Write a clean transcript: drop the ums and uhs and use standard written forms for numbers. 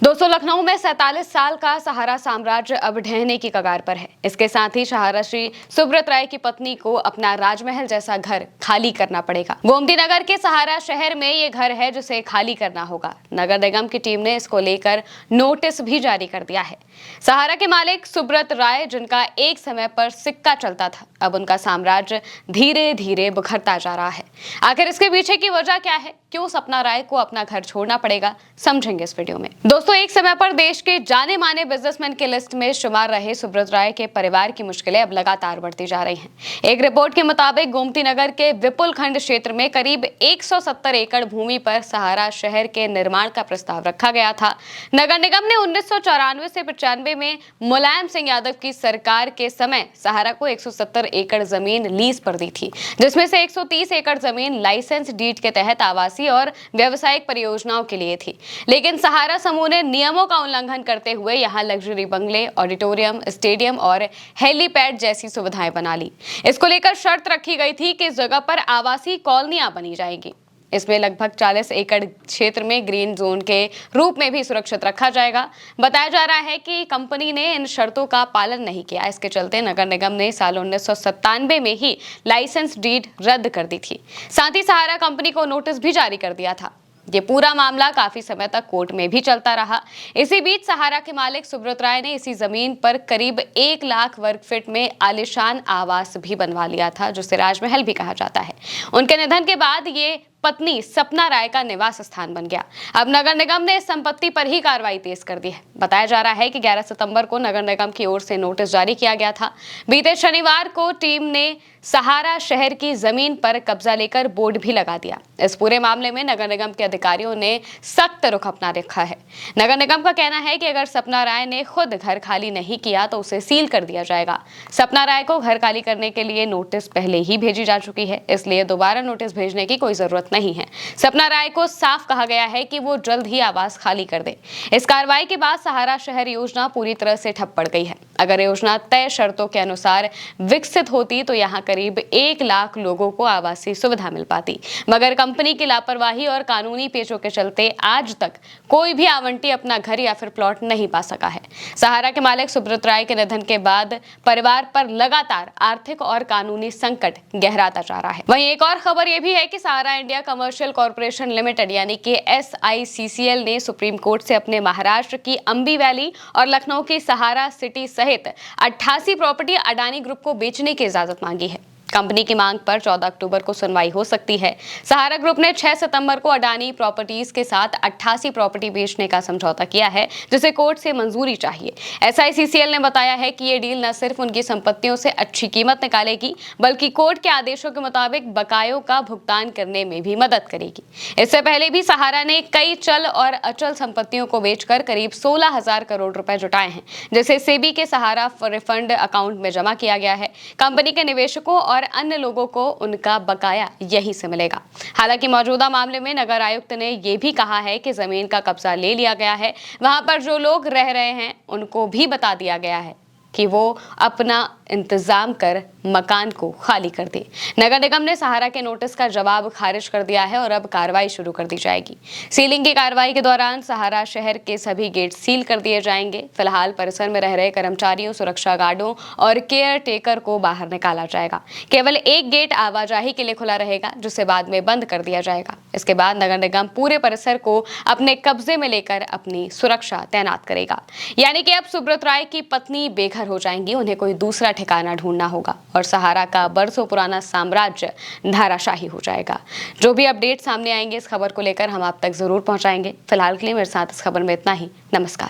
दोस्तों, लखनऊ में 47 साल का सहारा साम्राज्य अब ढहने की कगार पर है। इसके साथ ही सहारा श्री सुब्रत राय की पत्नी को अपना राजमहल जैसा घर खाली करना पड़ेगा। गोमती नगर के सहारा शहर में ये घर है जिसे खाली करना होगा। नगर निगम की टीम ने इसको लेकर नोटिस भी जारी कर दिया है। सहारा के मालिक सुब्रत राय, जिनका एक समय पर सिक्का चलता था, अब उनका साम्राज्य धीरे धीरे बिखरता जा रहा है। आखिर इसके पीछे की वजह क्या है? क्यों सपना राय को अपना घर छोड़ना पड़ेगा, समझेंगे इस वीडियो में। दोस्तों, एक समय पर देश के जाने माने बिजनेसमैन की लिस्ट में शुमार रहे सुब्रत राय के परिवार की मुश्किलें अब लगातार बढ़ती जा रही हैं। एक रिपोर्ट के मुताबिक गोमती नगर के विपुल खंड क्षेत्र में करीब 170 एकड़ भूमि पर सहारा शहर के निर्माण का प्रस्ताव रखा गया था। नगर निगम ने 1994 से 95 में मुलायम सिंह यादव की सरकार के समय सहारा को 170 एकड़ जमीन लीज पर दी थी, जिसमें से 130 एकड़ जमीन लाइसेंस डीड के तहत आवासीय और व्यावसायिक परियोजनाओं के लिए थी। लेकिन सहारा समूह ने नियमों का उल्लंघन करते हुए यहां लग्जरी बंगले, ऑडिटोरियम, स्टेडियम और हेलीपैड जैसी सुविधाएं बना ली। इसको लेकर शर्त रखी गई थी कि इस जगह पर आवासीय कॉलोनियां बनी जाएंगी। इसमें लगभग 40 एकड़ क्षेत्र में ग्रीन जोन के रूप में भी सुरक्षित रखा जाएगा। बताया जा रहा है कि कंपनी ने इन शर्तों का पालन नहीं किया। इसके चलते नगर निगम ने साल 1997 में ही लाइसेंस डीड रद्द कर दी थी। साथ ही सहारा कंपनी को नोटिस भी जारी कर दिया था। ये पूरा मामला काफी समय तक कोर्ट में भी चलता रहा। इसी बीच सहारा के मालिक सुब्रत राय ने इसी जमीन पर करीब 1 लाख वर्ग फीट में आलीशान आवास भी बनवा लिया था, जिसे राजमहल भी कहा जाता है। उनके निधन के बाद ये पत्नी सपना राय का निवास स्थान बन गया। अब नगर निगम ने इस संपत्ति पर ही कार्रवाई तेज कर दी है। बताया जा रहा है कि 11 सितंबर को नगर निगम की ओर से नोटिस जारी किया गया था। बीते शनिवार को टीम ने सहारा शहर की जमीन पर कब्जा लेकर बोर्ड भी लगा दिया। इस पूरे मामले में नगर निगम के अधिकारियों ने सख्त रुख अपना रखा है। नगर निगम का कहना है कि अगर सपना राय ने खुद घर खाली नहीं किया तो उसे सील कर दिया जाएगा। सपना राय को घर खाली करने के लिए नोटिस पहले ही भेजी जा चुकी है, इसलिए दोबारा नोटिस भेजने की कोई जरूरत नहीं है। सपना राय को साफ कहा गया है कि वो जल्द ही आवास खाली कर दे। इस कार्रवाई के बाद सहारा शहर योजना पूरी तरह से ठप पड़ गई है। अगर योजना तय शर्तों के अनुसार विकसित होती तो यहाँ करीब 1 लाख लोगों को आवासीय सुविधा मिल पाती, मगर कंपनी की लापरवाही और कानूनी पेचों के चलते आज तक कोई भी आवंटी अपना घर या फिर प्लॉट नहीं पा सका है। सहारा के मालिक सुब्रत राय के निधन के बाद परिवार पर लगातार आर्थिक और कानूनी संकट गहराता जा रहा है। वहीं एक और खबर यह भी है कि सहारा इंडिया कमर्शियल कॉर्पोरेशन लिमिटेड यानी कि SICCL ने सुप्रीम कोर्ट से अपने महाराष्ट्र की अंबी वैली और लखनऊ की सहारा सिटी सहित 88 प्रॉपर्टी अडानी ग्रुप को बेचने की इजाजत मांगी है। कंपनी की मांग पर 14 अक्टूबर को सुनवाई हो सकती है। सहारा ग्रुप ने 6 सितंबर को अडानी प्रॉपर्टीज के साथ 88 प्रॉपर्टी बेचने का समझौता किया है, जिसे कोर्ट से मंजूरी चाहिए। SICCL ने बताया है कि ये डील न सिर्फ उनकी संपत्तियों से अच्छी कीमत निकालेगी, बल्कि कोर्ट के आदेशों के मुताबिक बकायों का भुगतान करने में भी मदद करेगी। इससे पहले भी सहारा ने कई चल और अचल संपत्तियों को बेचकर करीब 16,000 करोड़ रुपए जुटाए हैं, जिसे सेबी के सहारा रिफंड अकाउंट में जमा किया गया है। कंपनी के निवेशकों और अन्य लोगों को उनका बकाया यहीं से मिलेगा। हालांकि मौजूदा मामले में नगर आयुक्त ने यह भी कहा है कि जमीन का कब्जा ले लिया गया है। वहां पर जो लोग रह रहे हैं उनको भी बता दिया गया है कि वो अपना इंतजाम कर मकान को खाली कर दे। नगर निगम ने सहारा के नोटिस का जवाब खारिज कर दिया है और अब कार्रवाई शुरू कर दी जाएगी। सीलिंग की कार्रवाई के दौरान सहारा शहर के सभी गेट सील कर दिए जाएंगे। फिलहाल परिसर में रह रहे कर्मचारियों, सुरक्षा गार्डों और केयर टेकर को बाहर निकाला जाएगा। केवल एक गेट आवाजाही के लिए खुला रहेगा, जिसे बाद में बंद कर दिया जाएगा। इसके बाद नगर निगम पूरे परिसर को अपने कब्जे में लेकर अपनी सुरक्षा तैनात करेगा। यानी कि अब सुब्रत राय की पत्नी बेघर हो जाएंगी, उन्हें कोई दूसरा ठिकाना ढूंढना होगा और सहारा का बरसों पुराना साम्राज्य धाराशाही हो जाएगा। जो भी अपडेट सामने आएंगे इस खबर को लेकर हम आप तक जरूर पहुंचाएंगे। फिलहाल के लिए मेरे साथ इस खबर में इतना ही। नमस्कार।